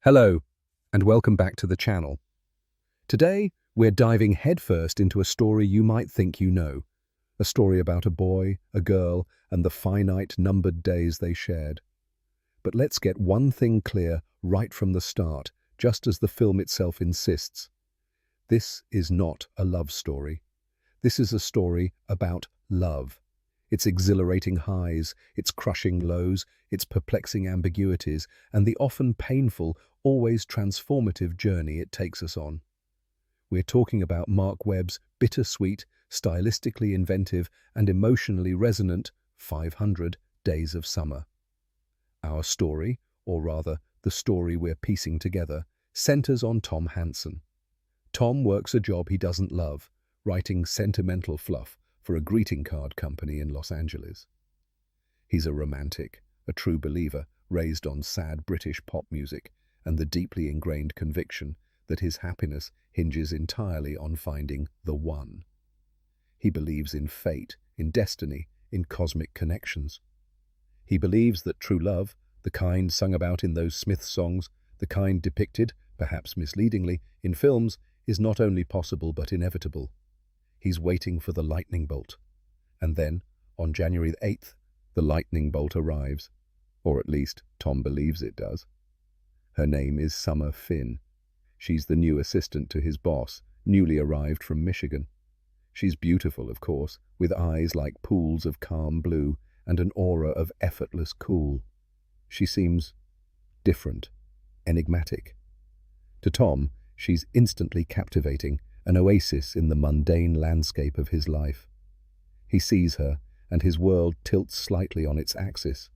Hello, and welcome back to the channel. Today, we're diving headfirst into a story you might think you know. A story about a boy, a girl, and the finite numbered days they shared. But let's get one thing clear right from the start, just as the film itself insists. This is not a love story. This is a story about love. Its exhilarating highs, its crushing lows, its perplexing ambiguities, and the often painful, always transformative journey it takes us on. We're talking about Mark Webb's bittersweet, stylistically inventive, and emotionally resonant 500 Days of Summer. Our story, or rather, the story we're piecing together, centers on Tom Hansen. Tom works a job he doesn't love, writing sentimental fluff for a greeting card company in Los Angeles. He's a romantic, a true believer, raised on sad British pop music and the deeply ingrained conviction that his happiness hinges entirely on finding the one. He believes in fate, in destiny, in cosmic connections. He believes that true love, the kind sung about in those Smith songs, the kind depicted, perhaps misleadingly, in films, is not only possible but inevitable. He's waiting for the lightning bolt. And then, on January 8th, the lightning bolt arrives. Or at least, Tom believes it does. Her name is Summer Finn. She's the new assistant to his boss, newly arrived from Michigan. She's beautiful, of course, with eyes like pools of calm blue and an aura of effortless cool. She seems different, enigmatic. To Tom, she's instantly captivating, an oasis in the mundane landscape of his life. He sees her, and his world tilts slightly on its axis.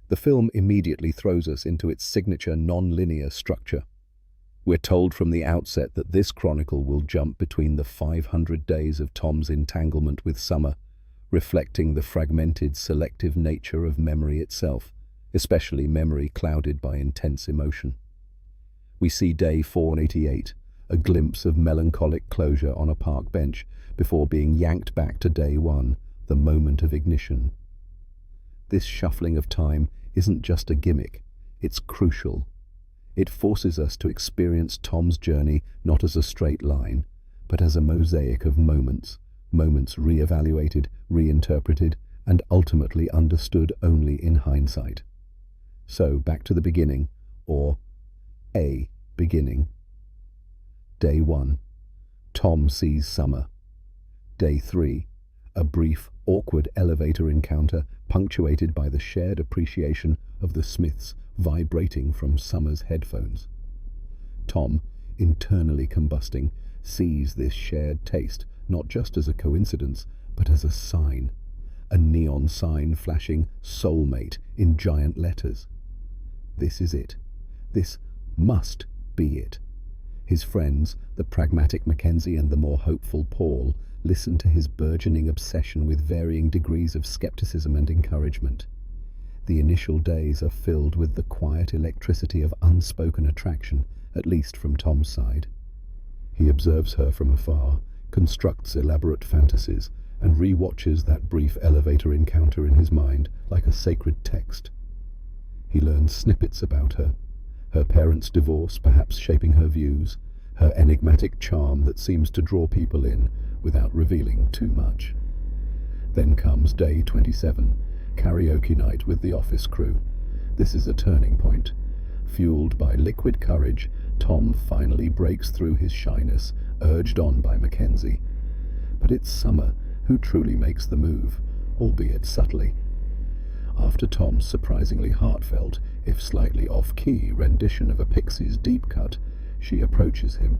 The film immediately throws us into its signature non-linear structure. We're told from the outset that this chronicle will jump between the 500 days of Tom's entanglement with Summer, reflecting the fragmented, selective nature of memory itself, especially memory clouded by intense emotion. We see day 488, a glimpse of melancholic closure on a park bench before being yanked back to day one, the moment of ignition. This shuffling of time isn't just a gimmick, it's crucial. It forces us to experience Tom's journey not as a straight line, but as a mosaic of moments, moments re-evaluated, reinterpreted, and ultimately understood only in hindsight. So, back to the beginning, or a beginning. Day 1. Tom sees Summer. Day 3. A brief, awkward elevator encounter punctuated by the shared appreciation of the Smiths vibrating from Summer's headphones. Tom, internally combusting, sees this shared taste not just as a coincidence, but as a sign. A neon sign flashing soulmate in giant letters. This is it. This must be it. His friends, the pragmatic Mackenzie and the more hopeful Paul, listen to his burgeoning obsession with varying degrees of skepticism and encouragement. The initial days are filled with the quiet electricity of unspoken attraction, at least from Tom's side. He observes her from afar, constructs elaborate fantasies, and re-watches that brief elevator encounter in his mind like a sacred text. He learns snippets about her parents' divorce perhaps shaping her views, her enigmatic charm that seems to draw people in without revealing too much. Then comes day 27, karaoke night with the office crew. This is a turning point. Fueled by liquid courage, Tom finally breaks through his shyness, urged on by Mackenzie. But it's Summer who truly makes the move, albeit subtly. After Tom's surprisingly heartfelt, if slightly off-key, rendition of a Pixies deep cut, she approaches him.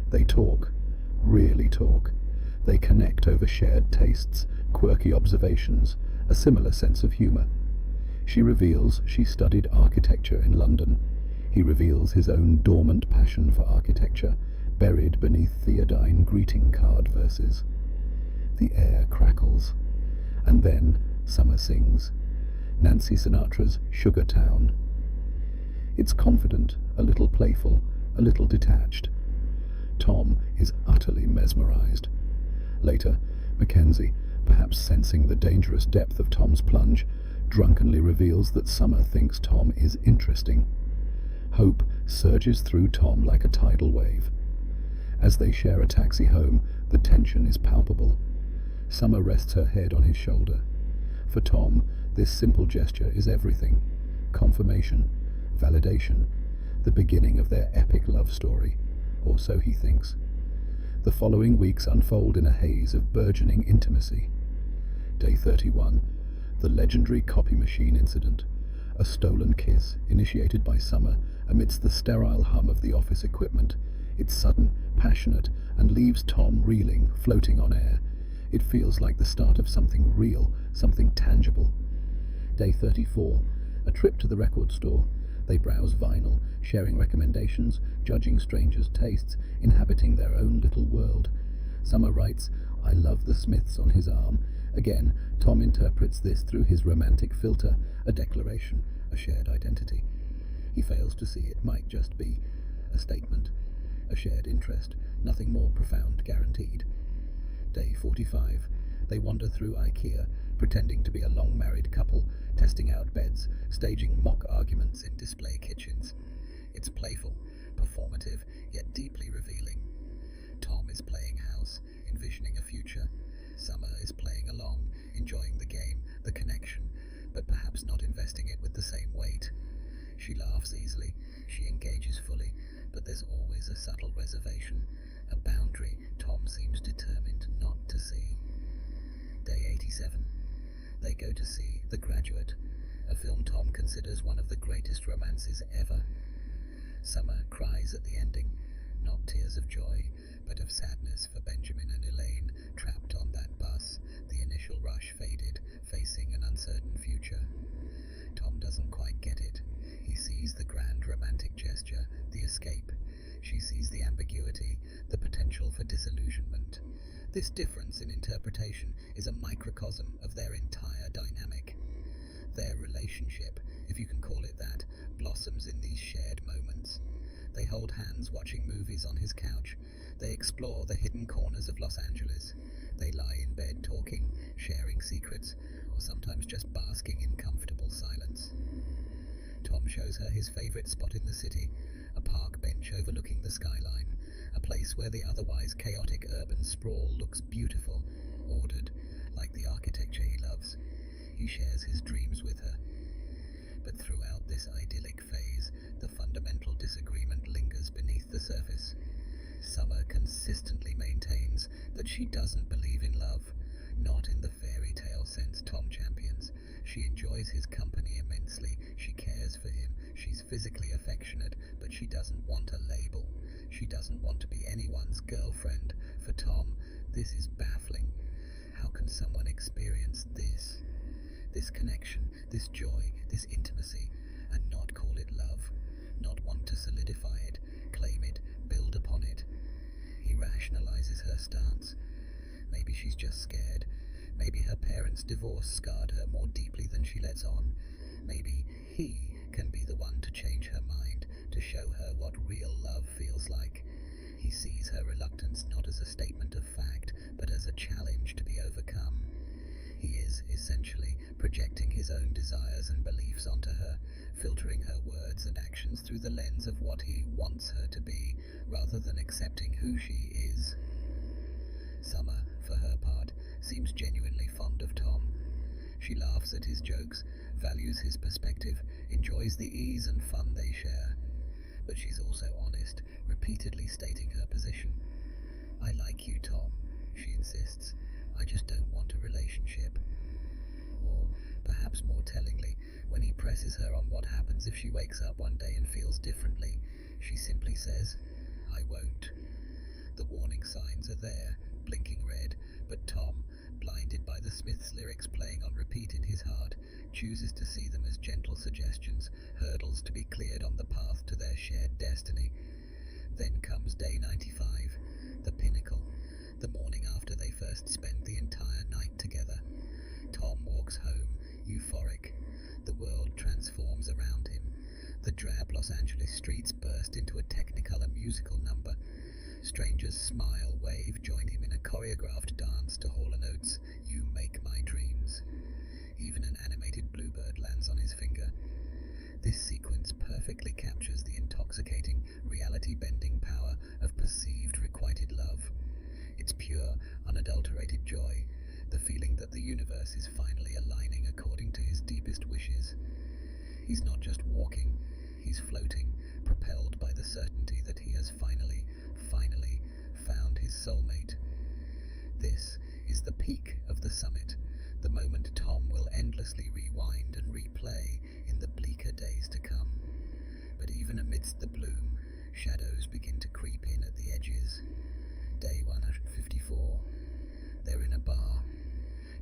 They talk, really talk. They connect over shared tastes, quirky observations, a similar sense of humor. She reveals she studied architecture in London. He reveals his own dormant passion for architecture, buried beneath Theodine greeting card verses. The air crackles. And then Summer sings Nancy Sinatra's Sugar Town. It's confident, a little playful, a little detached. Tom is utterly mesmerized. Later, Mackenzie, perhaps sensing the dangerous depth of Tom's plunge, drunkenly reveals that Summer thinks Tom is interesting. Hope surges through Tom like a tidal wave. As they share a taxi home, the tension is palpable. Summer rests her head on his shoulder. For Tom, this simple gesture is everything. Confirmation, validation, the beginning of their epic love story, or so he thinks. The following weeks unfold in a haze of burgeoning intimacy. Day 31, the legendary copy machine incident. A stolen kiss, initiated by Summer amidst the sterile hum of the office equipment. It's sudden, passionate, and leaves Tom reeling, floating on air. It feels like the start of something real, something tangible. Day 34, a trip to the record store. They browse vinyl, sharing recommendations, judging strangers' tastes, inhabiting their own little world. Summer writes, "I love the Smiths" on his arm. Again, Tom interprets this through his romantic filter, a declaration, a shared identity. He fails to see it might just be a statement, a shared interest, nothing more profound guaranteed. Day 45. They wander through IKEA, pretending to be a long-married couple, testing out beds, staging mock arguments in display kitchens. It's playful, performative, yet deeply revealing. Tom is playing house, envisioning a future. Summer is playing along, enjoying the game, the connection, but perhaps not investing it with the same weight. She laughs easily, she engages fully, but there's always a subtle reservation, a boundary Tom seems determined not to see. Day 87. They go to see The Graduate, a film Tom considers one of the greatest romances ever. Summer cries at the ending, not tears of joy, but of sadness for Benjamin and Elaine, trapped on that bus, the initial rush faded, facing an uncertain future. Tom doesn't quite get it. He sees the grand romantic gesture, the escape. She sees the ambiguity, the potential for disillusionment. This difference in interpretation is a microcosm of their entire dynamic. Their relationship, if you can call it that, blossoms in these shared moments. They hold hands watching movies on his couch. They explore the hidden corners of Los Angeles. They lie in bed talking, sharing secrets, or sometimes just basking in comfortable silence. Tom shows her his favorite spot in the city, a park bench overlooking the skyline, a place where the otherwise chaotic urban sprawl looks beautiful, ordered, like the architecture he loves. He shares his dreams with her. But throughout this idyllic phase, the fundamental disagreement lingers beneath the surface. Summer consistently maintains that she doesn't believe in love, not in the fairy tale sense Tom champions. She enjoys his company immensely, she cares for him, she's physically affectionate, but she doesn't want a label. She doesn't want to be anyone's girlfriend. For Tom, this is baffling. How can someone experience this? This connection, this joy, this intimacy, and not call it love, not want to solidify it, claim it, build upon it. He rationalizes her stance. Maybe she's just scared. Maybe her parents' divorce scarred her more deeply than she lets on. Maybe he can be the one to change her mind, to show her what real love feels like. He sees her reluctance not as a statement of fact, but as a challenge to be overcome. He is, essentially, projecting his own desires and beliefs onto her, filtering her words and actions through the lens of what he wants her to be, rather than accepting who she is. Summer, for her part, seems genuinely fond of Tom. She laughs at his jokes, values his perspective, enjoys the ease and fun they share. But she's also honest, repeatedly stating her position. "I like you, Tom," she insists. "I just don't want a relationship." Or, perhaps more tellingly, when he presses her on what happens if she wakes up one day and feels differently, she simply says, "I won't." The warning signs are there, blinking red, but Tom, blinded by the Smiths' lyrics playing on repeat in his heart, chooses to see them as gentle suggestions, hurdles to be cleared on the path to their shared destiny. Then comes day 95, the pinnacle, the morning after they first spend the entire night together. Tom walks home, euphoric. The world transforms around him. The drab Los Angeles streets burst into a technicolor musical number. Strangers smile, wave, join him in a choreographed dance to Hall & Oates' "You Make My Dreams." Even an animated bluebird lands on his finger. This sequence perfectly captures the intoxicating, reality-bending power of perceived requited love. It's pure, unadulterated joy, the feeling that the universe is finally aligning according to his deepest wishes. He's not just walking, he's floating, propelled by the certainty that he has finally found his soulmate. This is the peak of the summit, the moment Tom will endlessly rewind and replay in the bleaker days to come. But even amidst the bloom, shadows begin to creep in at the edges. Day 154. They're in a bar.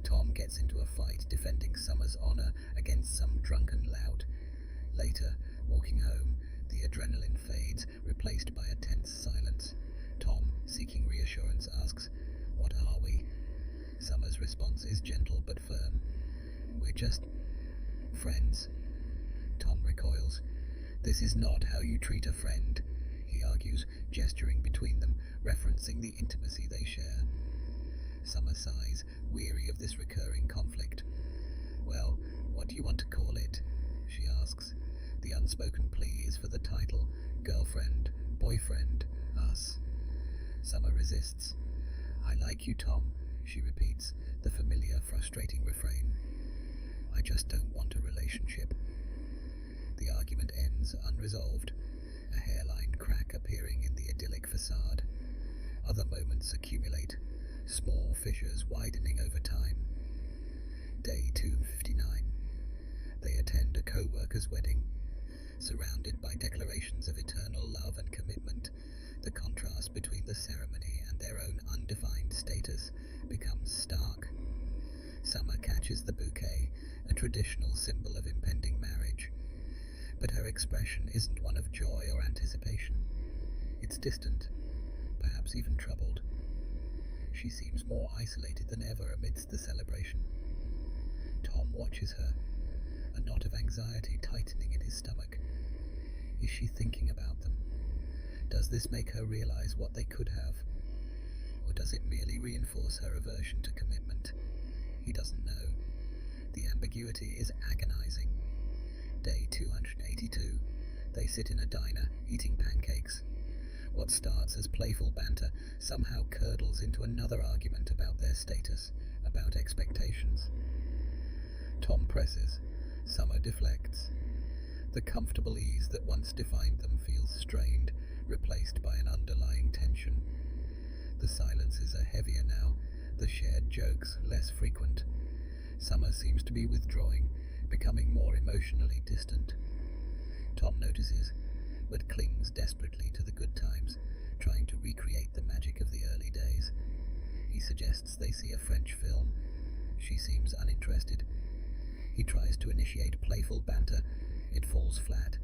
Tom gets into a fight defending Summer's honor against some drunken lout. Later, walking home, the adrenaline fades, replaced by a tense silence. Tom, seeking reassurance, asks, "What are we?" Summer's response is gentle but firm. "We're just friends." Tom recoils. "This is not how you treat a friend," he argues, gesturing between them, referencing the intimacy they share. Summer sighs, weary of this recurring conflict. "Well, what do you want to call it?" she asks. The unspoken plea is for the title, girlfriend, boyfriend, us. Summer resists. "I like you, Tom," she repeats, the familiar, frustrating refrain. "I just don't want a relationship." The argument ends unresolved, a hairline crack appearing in the idyllic facade. Other moments accumulate, small fissures widening over time. Day 259. They attend a co-worker's wedding. Surrounded by declarations of eternal love and commitment, the contrast between the ceremony and their own undefined status becomes stark. Summer catches the bouquet, a traditional symbol of impending marriage. But her expression isn't one of joy or anticipation. It's distant, perhaps even troubled. She seems more isolated than ever amidst the celebration. Tom watches her, a knot of anxiety tightening in his stomach. Is she thinking about them? Does this make her realize what they could have? Or does it merely reinforce her aversion to commitment? He doesn't know. The ambiguity is agonizing. Day 282. They sit in a diner, eating pancakes. What starts as playful banter somehow curdles into another argument about their status, about expectations. Tom presses. Summer deflects. The comfortable ease that once defined them feels strained, replaced by an underlying tension. The silences are heavier now, the shared jokes less frequent. Summer seems to be withdrawing, becoming more emotionally distant. Tom notices, but clings desperately to the good times, trying to recreate the magic of the early days. He suggests they see a French film. She seems uninterested. He tries to initiate playful banter. It falls flat.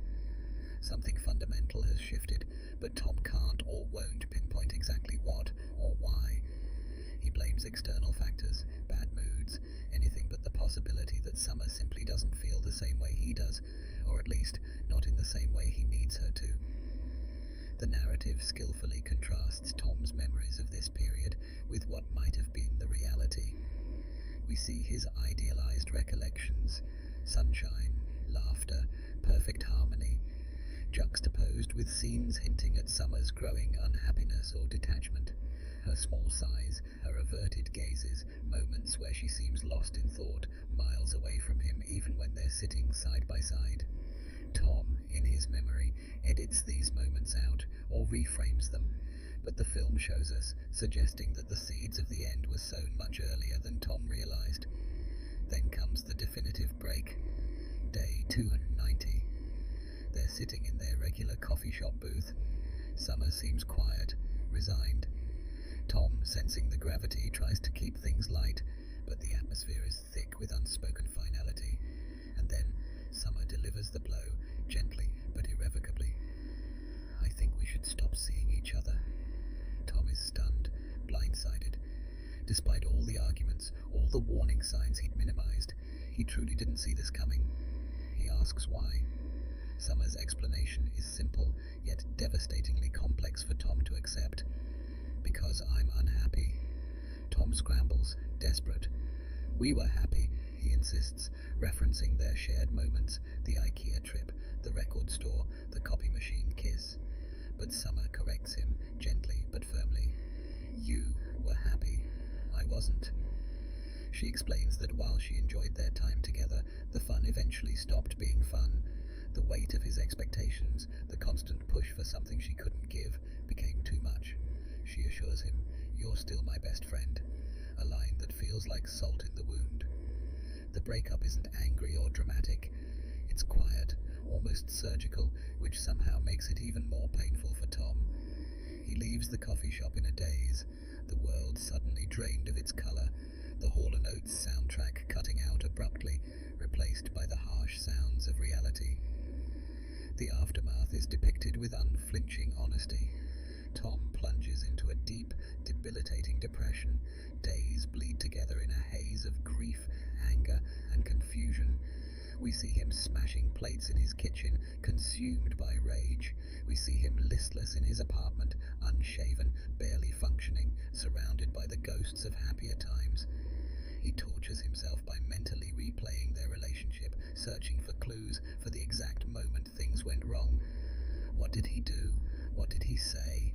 Something fundamental has shifted, but Tom can't or won't pinpoint exactly what or why. He blames external factors, bad moods, anything but the possibility that Summer simply doesn't feel the same way he does, or at least not in the same way he needs her to. The narrative skillfully contrasts Tom's memories of this period with what might have been the reality. We see his idealized recollections, sunshine, laughter, perfect harmony, juxtaposed with scenes hinting at Summer's growing unhappiness or detachment. Her small sighs, her averted gazes, moments where she seems lost in thought, miles away from him even when they're sitting side by side. Tom, in his memory, edits these moments out or reframes them, but the film shows us, suggesting that the seeds of the end were sown much earlier than Tom realized. Then comes the definitive break. Day 290. They're sitting in their regular coffee shop booth. Summer seems quiet, resigned. Tom, sensing the gravity, tries to keep things light, but the atmosphere is thick with unspoken finality. And then Summer delivers the blow, gently but irrevocably. "I think we should stop seeing each other." Tom is stunned, blindsided. Despite all the arguments, all the warning signs he'd minimized, he truly didn't see this coming. He asks why. Summer's explanation is simple, yet devastatingly complex for Tom to accept. "Because I'm unhappy." Tom scrambles, desperate. "We were happy," he insists, referencing their shared moments, the IKEA trip, the record store, the copy machine kiss. But Summer corrects him, gently but firmly. You were happy. I wasn't. She explains that while she enjoyed their time together, the fun eventually stopped being fun. The weight of his expectations, the constant push for something she couldn't give, became too much. She assures him, "You're still my best friend," a line that feels like salt in the wound. The breakup isn't angry or dramatic. It's quiet, almost surgical, which somehow makes it even more painful for Tom. He leaves the coffee shop in a daze, the world suddenly drained of its colour, the Hall & Oates soundtrack cutting out abruptly, replaced by the harsh sounds of reality. The aftermath is depicted with unflinching honesty. Tom plunges into a deep, debilitating depression. Days bleed together in a haze of grief, anger, and confusion. We see him smashing plates in his kitchen, consumed by rage. We see him listless in his apartment, unshaven, barely functioning, surrounded by the ghosts of happier times. He tortures himself by mentally replaying their relationship, searching for clues, for the exact moment things went wrong. What did he do? What did he say?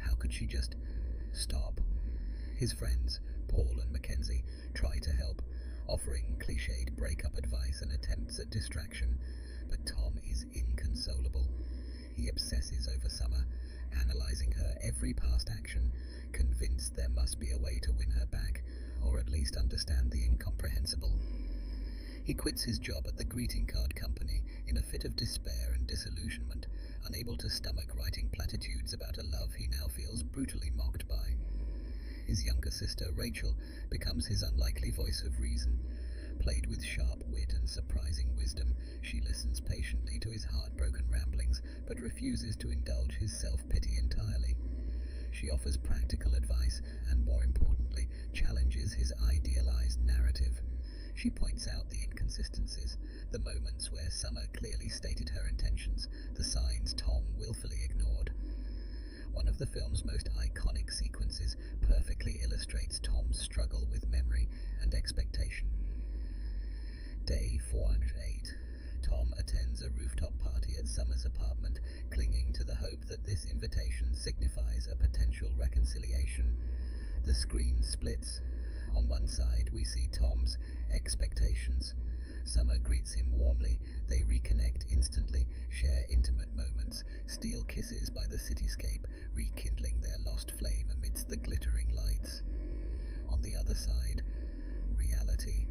How could she just stop? His friends, Paul and Mackenzie, try to help, offering cliched breakup advice and attempts at distraction, but Tom is inconsolable. He obsesses over Summer, analysing her every past action, convinced there must be a way to win her back, or at least understand the incomprehensible. He quits his job at the greeting card company in a fit of despair and disillusionment, unable to stomach writing platitudes about a love he now feels brutally mocked by. His younger sister, Rachel, becomes his unlikely voice of reason. Played with sharp wit and surprising wisdom, she listens patiently to his heartbroken ramblings, but refuses to indulge his self-pity entirely. She offers practical advice and, more importantly, challenges his idealized narrative. She points out the inconsistencies, the moments where Summer clearly stated her intentions, the signs Tom willfully ignored. One of the film's most iconic sequences perfectly illustrates Tom's struggle with memory and expectation. Day 408. Tom attends a rooftop party at Summer's apartment, clinging to the hope that this invitation signifies a potential reconciliation. The screen splits. On one side, we see Tom's expectations. Summer greets him warmly. They reconnect instantly, share intimate moments, steal kisses by the cityscape, rekindling their lost flame amidst the glittering lights. On the other side, reality.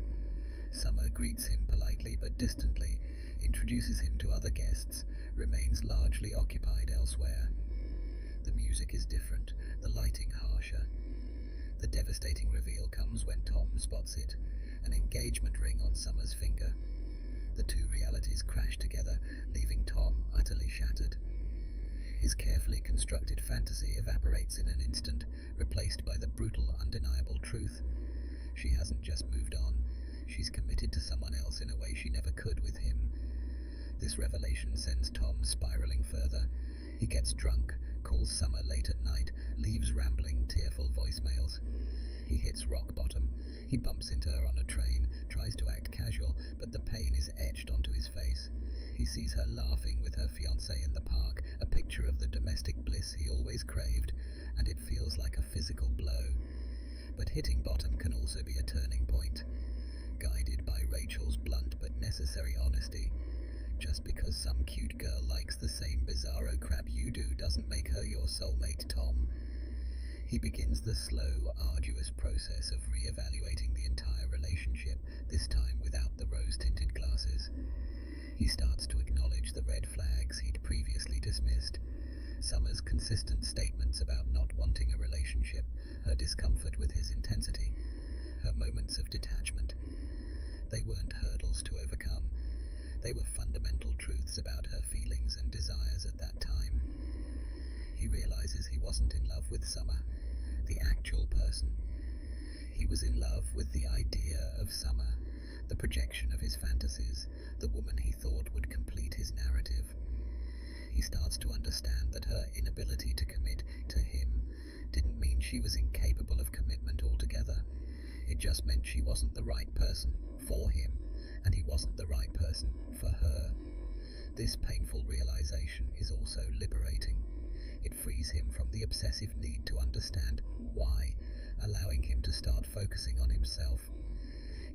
Summer greets him politely but distantly, introduces him to other guests, remains largely occupied elsewhere. The music is different, the lighting harsher. The devastating reveal comes when Tom spots it, an engagement ring on Summer's finger. The two realities crash together, leaving Tom utterly shattered. His carefully constructed fantasy evaporates in an instant, replaced by the brutal, undeniable truth. She hasn't just moved on, she's committed to someone else in a way she never could with him. This revelation sends Tom spiraling further. He gets drunk, calls Summer late at night, leaves rambling, tearful voicemails. He hits rock bottom. He bumps into her on a train, tries to act casual, but the pain is etched onto his face. He sees her laughing with her fiancé in the park, a picture of the domestic bliss he always craved, and it feels like a physical blow. But hitting bottom can also be a turning point. Guided by Rachel's blunt but necessary honesty, just because some cute girl likes the same bizarro crap you do doesn't make her your soulmate, Tom. He begins the slow, arduous process of re-evaluating the entire relationship, this time without the rose-tinted glasses. He starts to acknowledge the red flags he'd previously dismissed. Summer's consistent statements about not wanting a relationship, her discomfort with his intensity, her moments of detachment. They weren't hurdles to overcome. They were fundamental truths about her feelings and desires at that time. He realizes he wasn't in love with Summer, the actual person. He was in love with the idea of Summer, the projection of his fantasies, the woman he thought would complete his narrative. He starts to understand that her inability to commit to him didn't mean she was incapable of commitment altogether. It just meant she wasn't the right person for him, and he wasn't the right person for her. This painful realization is also liberating. It frees him from the obsessive need to understand why, allowing him to start focusing on himself.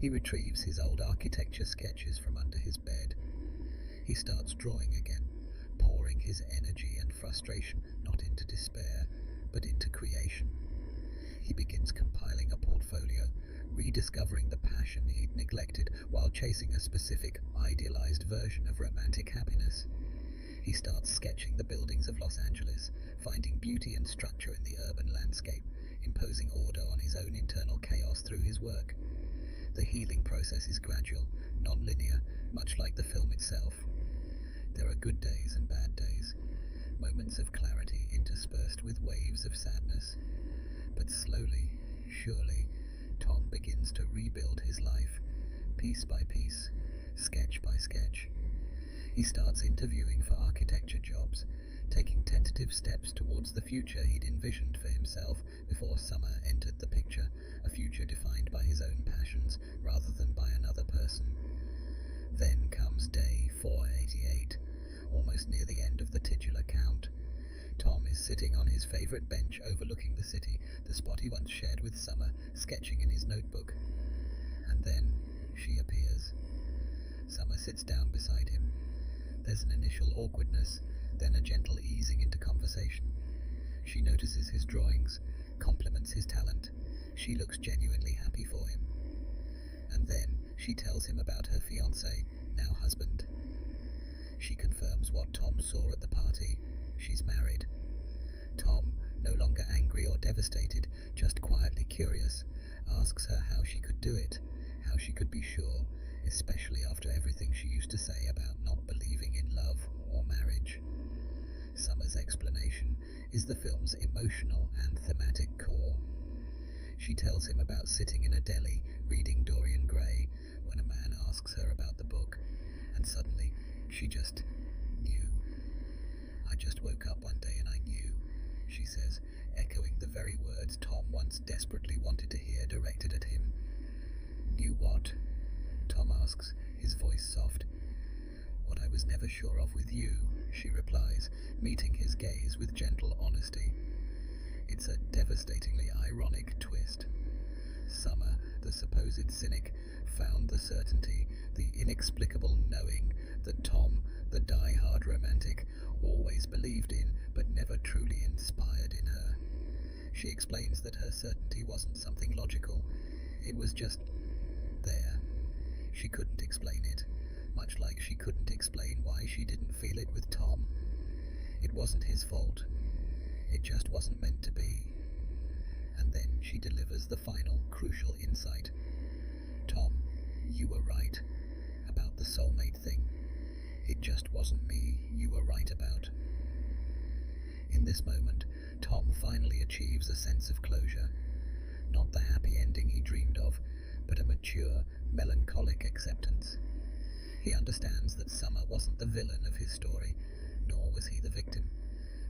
He retrieves his old architecture sketches from under his bed. He starts drawing again, pouring his energy and frustration not into despair, but into creation. He begins compiling a portfolio, rediscovering the passion he'd neglected while chasing a specific, idealized version of romantic happiness. He starts sketching the buildings of Los Angeles, finding beauty and structure in the urban landscape, imposing order on his own internal chaos through his work. The healing process is gradual, non-linear, much like the film itself. There are good days and bad days, moments of clarity interspersed with waves of sadness. But slowly, surely, Tom begins to rebuild his life, piece by piece, sketch by sketch. He starts interviewing for architecture jobs, taking tentative steps towards the future he'd envisioned for himself before Summer entered the picture, a future defined by his own passions rather than by another person. Then comes day 488, almost near the end of the titular count. Tom is sitting on his favourite bench overlooking the city, the spot he once shared with Summer, sketching in his notebook. And then she appears. Summer sits down beside him. There's an initial awkwardness, then a gentle easing into conversation. She notices his drawings, compliments his talent. She looks genuinely happy for him. And then she tells him about her fiancé, now husband. She confirms what Tom saw at the party. She's married. Tom, no longer angry or devastated, just quietly curious, asks her how she could do it, how she could be sure, especially after everything she used to say about not believing in love or marriage. Summer's explanation is the film's emotional and thematic core. She tells him about sitting in a deli reading Dorian Gray when a man asks her about the book, and suddenly she just knew. I just woke up one day and I knew, she says, echoing the very words Tom once desperately wanted to hear directed at him. Knew what? Tom asks, his voice soft. What I was never sure of with you, she replies, meeting his gaze with gentle honesty. It's a devastatingly ironic twist. Summer, the supposed cynic, found the certainty, the inexplicable knowing that Tom, the die-hard romantic, always believed in but never truly inspired in her. She explains that her certainty wasn't something logical. It was just there. She couldn't explain it, much like she couldn't explain why she didn't feel it with Tom. It wasn't his fault. It just wasn't meant to be. And then she delivers the final, crucial insight. Tom, you were right about the soulmate thing. It just wasn't me you were right about. In this moment, Tom finally achieves a sense of closure. Not the happy ending he dreamed of, but a mature, melancholic acceptance. He understands that Summer wasn't the villain of his story, nor was he the victim.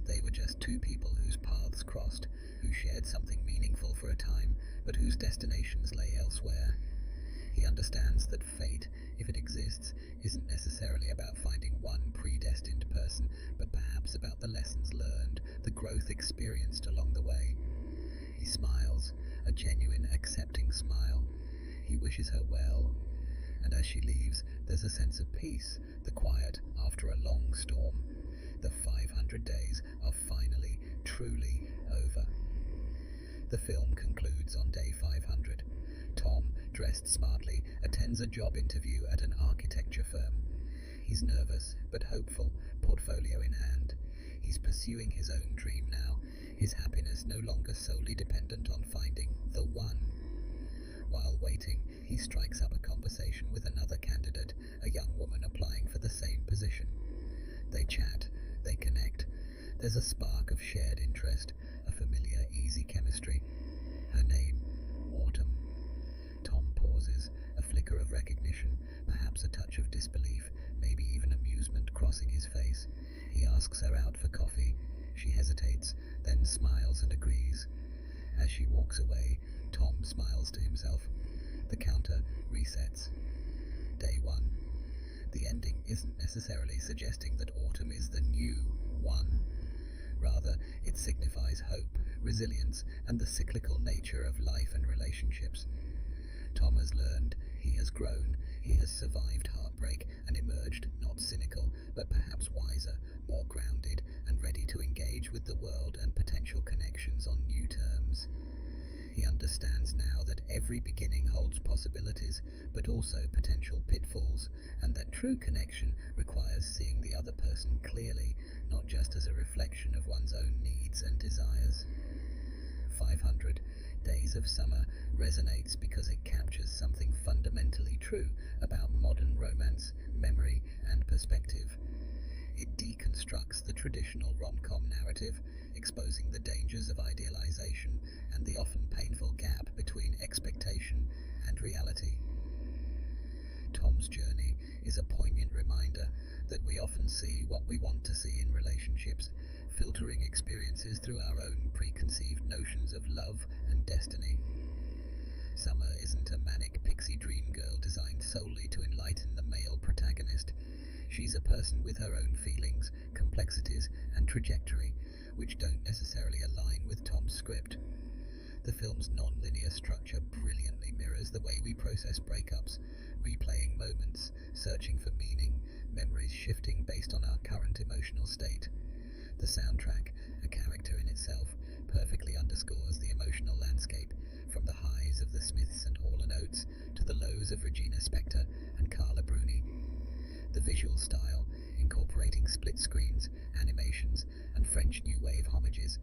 They were just two people whose paths crossed, who shared something meaningful for a time, but whose destinations lay elsewhere. He understands that fate, if it exists, isn't necessarily about finding one predestined person, but perhaps about the lessons learned, the growth experienced along the way. He smiles, a genuine, accepting smile. He wishes her well, and as she leaves, there's a sense of peace, the quiet after a long storm. The 500 days are finally, truly over. The film concludes on day 500. Tom, dressed smartly, attends a job interview at an architecture firm. He's nervous, but hopeful, portfolio in hand. He's pursuing his own dream now, his happiness no longer solely dependent on finding the one. While waiting, he strikes up a conversation with another candidate, a young woman applying for the same position. They chat, they connect. There's a spark of shared interest, a familiar, easy chemistry. Her name, Autumn. Tom pauses, a flicker of recognition, perhaps a touch of disbelief, maybe even amusement crossing his face. He asks her out for coffee. She hesitates, then smiles and agrees. As she walks away, Tom smiles to himself. the counter resets. Day 1. The ending isn't necessarily suggesting that autumn is the new one. Rather, it signifies hope, resilience, and the cyclical nature of life and relationships. Tom has learned, he has grown, he has survived heartbreak and emerged not cynical, but perhaps wiser, more grounded, and ready to engage with the world and potential connections on new terms. He understands now that every beginning holds possibilities, but also potential pitfalls, and that true connection requires seeing the other person clearly, not just as a reflection of one's own needs and desires. 500 Days of Summer resonates because it captures something fundamentally true about modern romance, memory, and perspective. It deconstructs the traditional rom-com narrative, exposing the dangers of idealization and the often painful gap between expectation and reality. Tom's journey is a poignant reminder that we often see what we want to see in relationships, filtering experiences through our own preconceived notions of love and destiny. Summer isn't a manic pixie dream girl designed solely to enlighten the male protagonist. She's a person with her own feelings, complexities, and trajectory, which don't necessarily align with Tom's script. The film's non-linear structure brilliantly mirrors the way we process breakups, replaying moments, searching for meaning, memories shifting based on our current emotional state. The soundtrack, a character in itself, perfectly underscores the emotional landscape, from the highs of the Smiths and Hall & Oates to the lows of Regina Spektor and Carla Bruni. The visual style, incorporating split screens, animations, and French New Wave homages,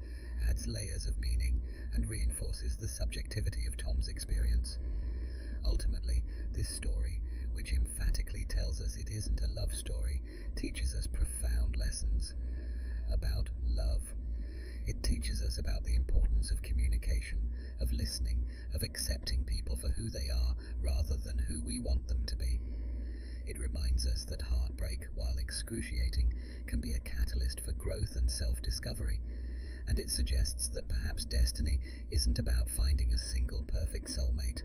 adds layers of meaning and reinforces the subjectivity of Tom's experience. Ultimately, this story, which emphatically tells us it isn't a love story, teaches us profound lessons about love. It teaches us about the importance of communication, of listening, of accepting people for who they are rather than who we want them to be. It reminds us that heartbreak, while excruciating, can be a catalyst for growth and self-discovery, and it suggests that perhaps destiny isn't about finding a single perfect soulmate,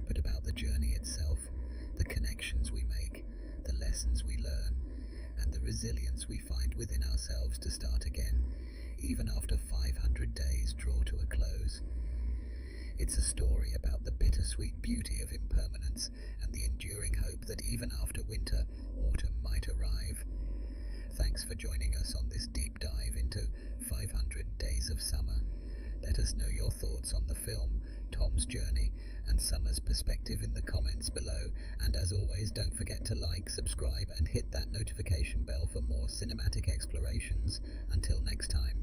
but about the journey itself, the connections we make, the lessons we learn, and the resilience we find within ourselves to start again, even after 500 days draw to a close. It's a story about the bittersweet beauty of impermanence and the enduring hope that even after winter, autumn might arrive. Thanks for joining us on this deep dive into 500 Days of Summer. Let us know your thoughts on the film, Tom's journey, and Summer's perspective in the comments below. And as always, don't forget to like, subscribe, and hit that notification bell for more cinematic explorations. Until next time.